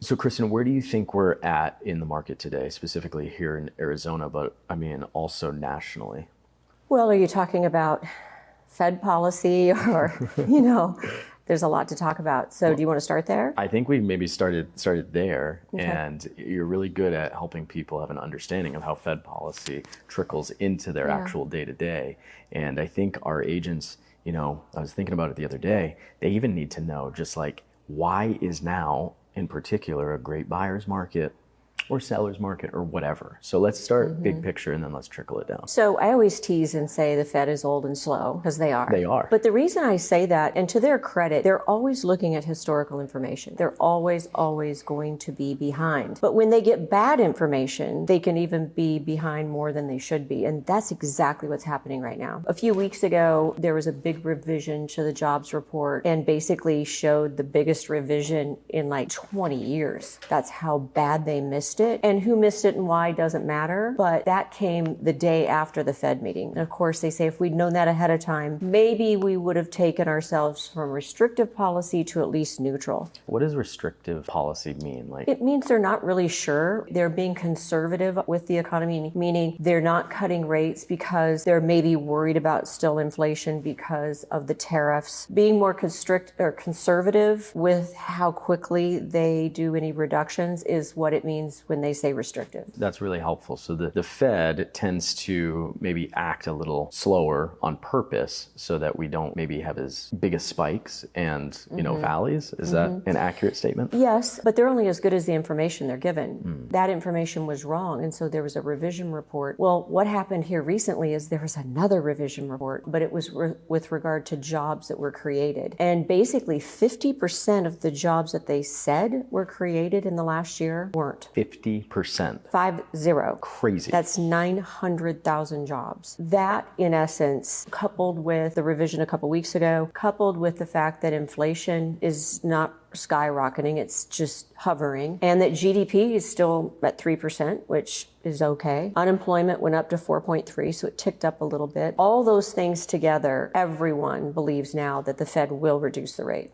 So, Kristan, where do you think we're at in the market today, specifically here in Arizona, but I mean also nationally? Well, are you talking about Fed policy or, you know, there's a lot to talk about. So do you want to start there? I think we maybe started there, Okay. and you're really good at helping people have an understanding of how Fed policy trickles into their actual day-to-day. And I think our agents, you know, I was thinking about it the other day, they even need to know just like, why is now in particular a great buyer's market or seller's market or whatever. So let's start big picture and then let's trickle it down. So I always tease and say the Fed is old and slow, because they are. They are. But the reason I say that, and to their credit, they're always looking at historical information. They're always going to be behind. But when they get bad information, they can even be behind more than they should be. And that's exactly what's happening right now. A few weeks ago, there was a big revision to the jobs report and basically showed the biggest revision in like 20 years. That's how bad they missed it. And who missed it and why doesn't matter. But that came the day after the Fed meeting. And of course, they say if we'd known that ahead of time, maybe we would have taken ourselves from restrictive policy to at least neutral. What does restrictive policy mean? Like, It means they're not really sure. They're being conservative with the economy, meaning they're not cutting rates because they're maybe worried about still inflation because of the tariffs. Being more conservative with how quickly they do any reductions is what it means when they say restrictive. that's really helpful. So the Fed tends to maybe act a little slower on purpose so that we don't maybe have as big as spikes and, you know, valleys. Is that an accurate statement? Yes, but they're only as good as the information they're given. That information was wrong, and so there was a revision report. Well, what happened here recently is there was another revision report, but it was with regard to jobs that were created. And basically 50% of the jobs that they said were created in the last year weren't. 50%. 50. Crazy. That's 900,000 jobs. That, in essence, coupled with the revision a couple weeks ago, coupled with the fact that inflation is not skyrocketing, it's just hovering, and that GDP is still at 3%, which is okay. Unemployment went up to 4.3, so it ticked up a little bit. All those things together, everyone believes now that the Fed will reduce the rate.